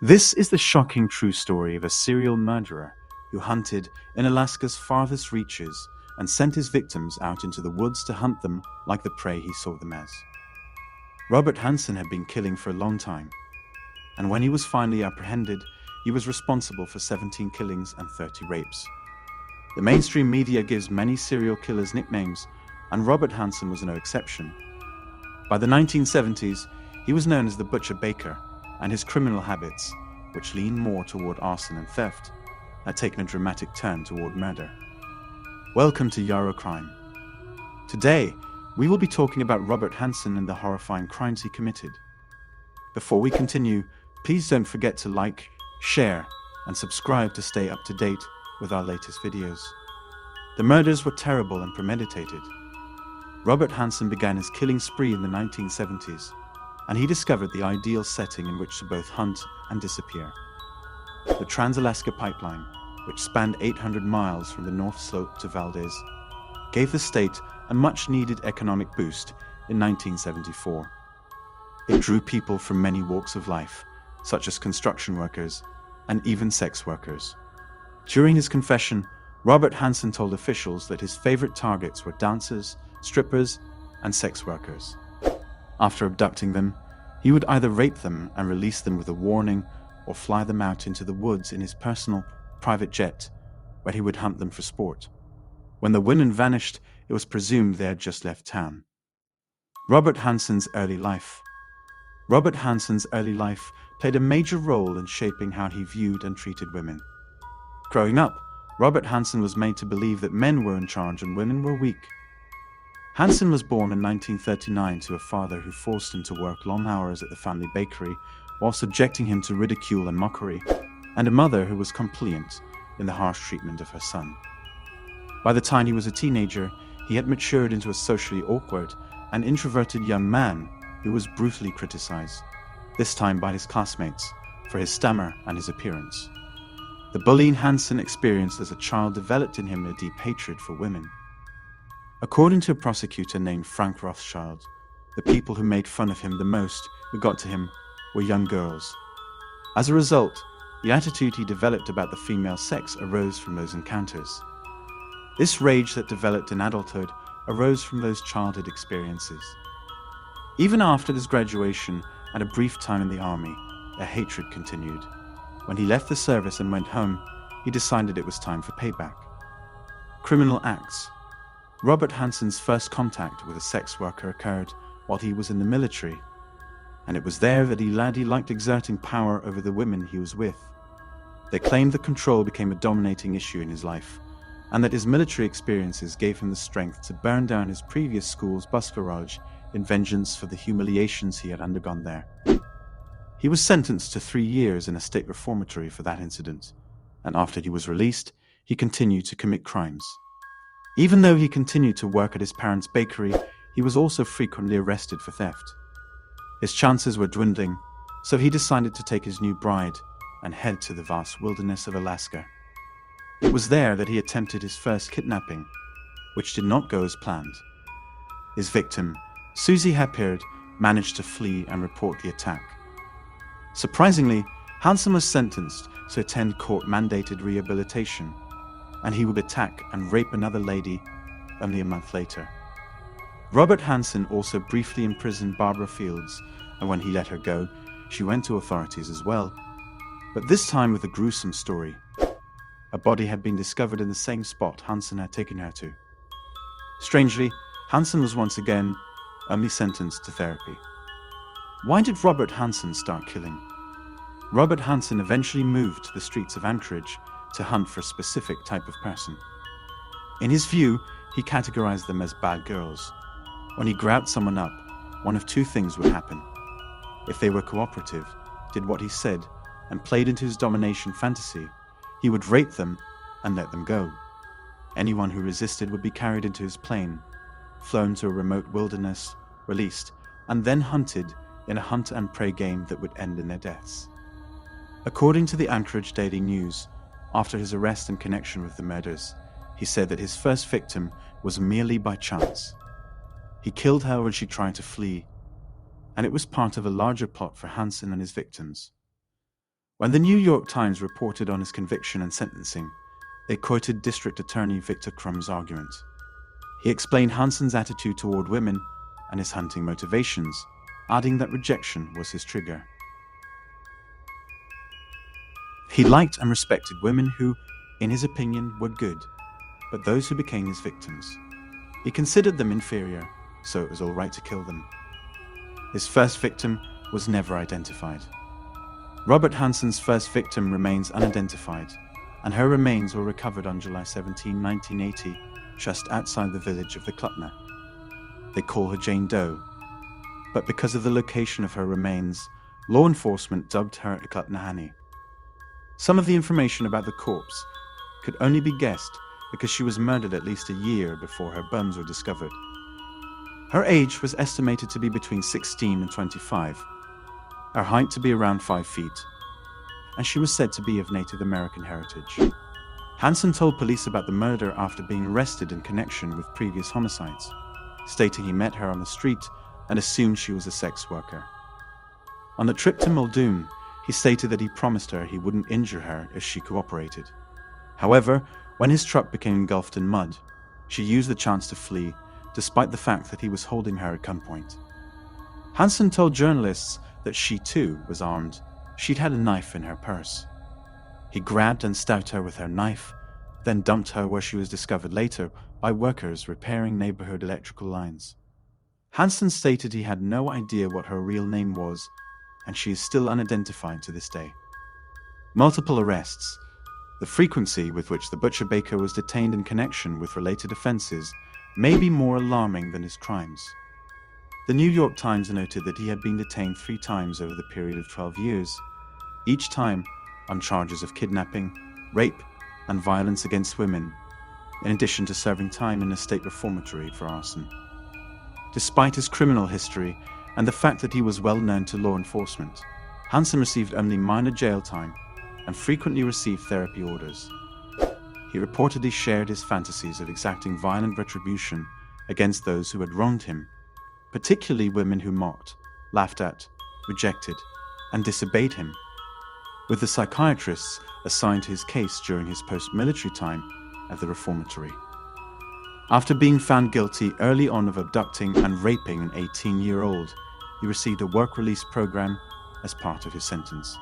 This is the shocking true story of a serial murderer who hunted in Alaska's farthest reaches and sent his victims out into the woods to hunt them like the prey he saw them as. Robert Hansen had been killing for a long time, and when he was finally apprehended, he was responsible for 17 killings and 30 rapes. The mainstream media gives many serial killers nicknames, and Robert Hansen was no exception. By the 1970s, he was known as the Butcher Baker, and his criminal habits, which leaned more toward arson and theft, had taken a dramatic turn toward murder. Welcome to Yarrow Crime. Today, we will be talking about Robert Hansen and the horrifying crimes he committed. Before we continue, please don't forget to like, share, and subscribe to stay up to date with our latest videos. The murders were terrible and premeditated. Robert Hansen began his killing spree in the 1970s, and he discovered the ideal setting in which to both hunt and disappear. The Trans-Alaska Pipeline, which spanned 800 miles from the North Slope to Valdez, gave the state a much-needed economic boost in 1974. It drew people from many walks of life, such as construction workers and even sex workers. During his confession, Robert Hansen told officials that his favorite targets were dancers, strippers, and sex workers. After abducting them, he would either rape them and release them with a warning or fly them out into the woods in his personal, private jet, where he would hunt them for sport. When the women vanished, it was presumed they had just left town. Robert Hansen's early life. Robert Hansen's early life played a major role in shaping how he viewed and treated women. Growing up, Robert Hansen was made to believe that men were in charge and women were weak. Hansen was born in 1939 to a father who forced him to work long hours at the family bakery while subjecting him to ridicule and mockery, and a mother who was compliant in the harsh treatment of her son. By the time he was a teenager, he had matured into a socially awkward and introverted young man who was brutally criticized, this time by his classmates, for his stammer and his appearance. The bullying Hansen experienced as a child developed in him a deep hatred for women. According to a prosecutor named Frank Rothschild, the people who made fun of him the most, who got to him, were young girls. As a result, the attitude he developed about the female sex arose from those encounters. This rage that developed in adulthood arose from those childhood experiences. Even after his graduation and a brief time in the army, the hatred continued. When he left the service and went home, he decided it was time for payback. Criminal acts. Robert Hansen's first contact with a sex worker occurred while he was in the military, and it was there that he liked exerting power over the women he was with. They claimed that control became a dominating issue in his life, and that his military experiences gave him the strength to burn down his previous school's bus garage in vengeance for the humiliations he had undergone there. He was sentenced to 3 years in a state reformatory for that incident, and after he was released, he continued to commit crimes. Even though he continued to work at his parents' bakery, he was also frequently arrested for theft. His chances were dwindling, so he decided to take his new bride and head to the vast wilderness of Alaska. It was there that he attempted his first kidnapping, which did not go as planned. His victim, Susie Hepburn, managed to flee and report the attack. Surprisingly, Hansen was sentenced to attend court-mandated rehabilitation, and he would attack and rape another lady only a month later. Robert Hansen also briefly imprisoned Barbara Fields, and when he let her go, she went to authorities as well. But this time with a gruesome story. A body had been discovered in the same spot Hansen had taken her to. Strangely, Hansen was once again only sentenced to therapy. Why did Robert Hansen start killing? Robert Hansen eventually moved to the streets of Anchorage to hunt for a specific type of person. In his view, he categorized them as bad girls. When he grabbed someone up, one of two things would happen. If they were cooperative, did what he said, and played into his domination fantasy, he would rape them and let them go. Anyone who resisted would be carried into his plane, flown to a remote wilderness, released, and then hunted in a hunt and prey game that would end in their deaths. According to the Anchorage Daily News, after his arrest in connection with the murders, he said that his first victim was merely by chance. He killed her when she tried to flee, and it was part of a larger plot for Hansen and his victims. When the New York Times reported on his conviction and sentencing, they quoted District Attorney Victor Crumb's argument. He explained Hansen's attitude toward women and his hunting motivations, adding that rejection was his trigger. He liked and respected women who, in his opinion, were good, but those who became his victims. He considered them inferior, so it was all right to kill them. His first victim was never identified. Robert Hansen's first victim remains unidentified, and her remains were recovered on July 17, 1980, just outside the village of the Klutner. They call her Jane Doe, but because of the location of her remains, law enforcement dubbed her Klutnahani. Some of the information about the corpse could only be guessed because she was murdered at least a year before her bones were discovered. Her age was estimated to be between 16 and 25, her height to be around 5 feet, and she was said to be of Native American heritage. Hansen told police about the murder after being arrested in connection with previous homicides, stating he met her on the street and assumed she was a sex worker. On the trip to Muldoon, he stated that he promised her he wouldn't injure her if she cooperated. However, when his truck became engulfed in mud, she used the chance to flee, despite the fact that he was holding her at gunpoint. Hansen told journalists that she too was armed. She'd had a knife in her purse. He grabbed and stabbed her with her knife, then dumped her where she was discovered later by workers repairing neighborhood electrical lines. Hansen stated he had no idea what her real name was, and she is still unidentified to this day. Multiple arrests, the frequency with which the butcher baker was detained in connection with related offenses, may be more alarming than his crimes. The New York Times noted that he had been detained 3 times over the period of 12 years, each time on charges of kidnapping, rape, and violence against women, in addition to serving time in a state reformatory for arson. Despite his criminal history and the fact that he was well known to law enforcement, Hansen received only minor jail time and frequently received therapy orders. He reportedly shared his fantasies of exacting violent retribution against those who had wronged him, particularly women who mocked, laughed at, rejected, and disobeyed him, with the psychiatrists assigned to his case during his post-military time at the reformatory. After being found guilty early on of abducting and raping an 18-year-old, he received a work release program as part of his sentence.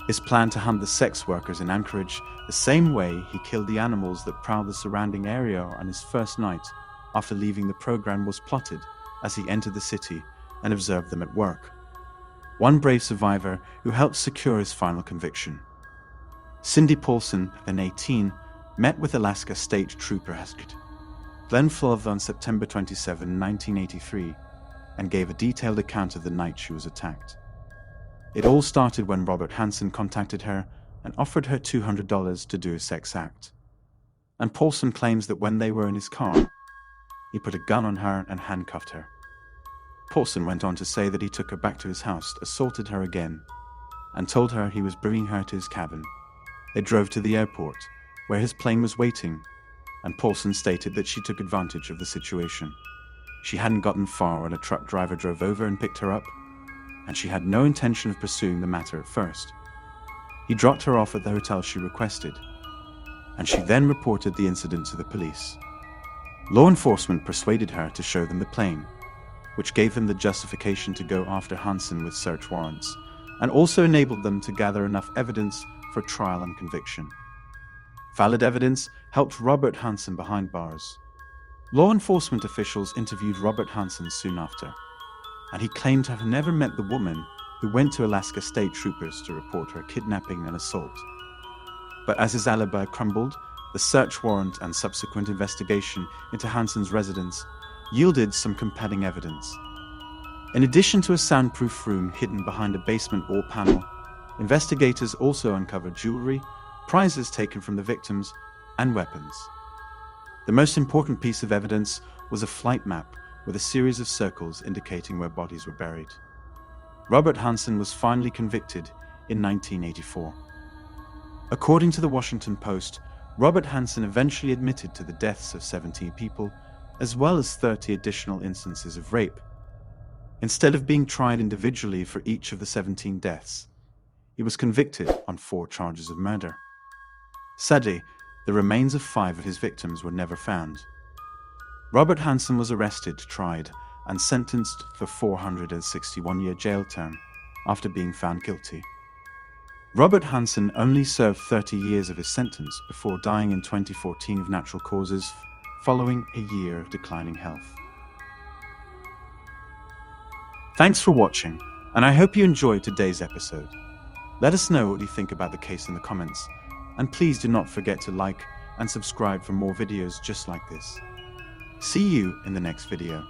His plan to hunt the sex workers in Anchorage the same way he killed the animals that prowled the surrounding area on his first night after leaving the program was plotted as he entered the city and observed them at work. One brave survivor who helped secure his final conviction. Cindy Paulson, then 18, met with Alaska State Trooper Glenn Flove on September 27, 1983, and gave a detailed account of the night she was attacked. It all started when Robert Hansen contacted her and offered her $200 to do a sex act. And Paulson claims that when they were in his car, he put a gun on her and handcuffed her. Paulson went on to say that he took her back to his house, assaulted her again, and told her he was bringing her to his cabin. They drove to the airport, where his plane was waiting, and Paulson stated that she took advantage of the situation. She hadn't gotten far when a truck driver drove over and picked her up, and she had no intention of pursuing the matter at first. He dropped her off at the hotel she requested, and she then reported the incident to the police. Law enforcement persuaded her to show them the plane, which gave them the justification to go after Hansen with search warrants, and also enabled them to gather enough evidence for trial and conviction. Valid evidence helped Robert Hansen behind bars. Law enforcement officials interviewed Robert Hansen soon after, and he claimed to have never met the woman who went to Alaska State Troopers to report her kidnapping and assault. But as his alibi crumbled, the search warrant and subsequent investigation into Hansen's residence yielded some compelling evidence. In addition to a soundproof room hidden behind a basement wall panel, investigators also uncovered jewelry, prizes taken from the victims, and weapons. The most important piece of evidence was a flight map with a series of circles indicating where bodies were buried. Robert Hansen was finally convicted in 1984. According to the Washington Post, Robert Hansen eventually admitted to the deaths of 17 people, as well as 30 additional instances of rape. Instead of being tried individually for each of the 17 deaths, he was convicted on 4 charges of murder. Sadly, the remains of 5 of his victims were never found. Robert Hansen was arrested, tried, and sentenced for 461-year jail term after being found guilty. Robert Hansen only served 30 years of his sentence before dying in 2014 of natural causes following a year of declining health. Thanks for watching, and I hope you enjoyed today's episode. Let us know what you think about the case in the comments, and please do not forget to like and subscribe for more videos just like this. See you in the next video.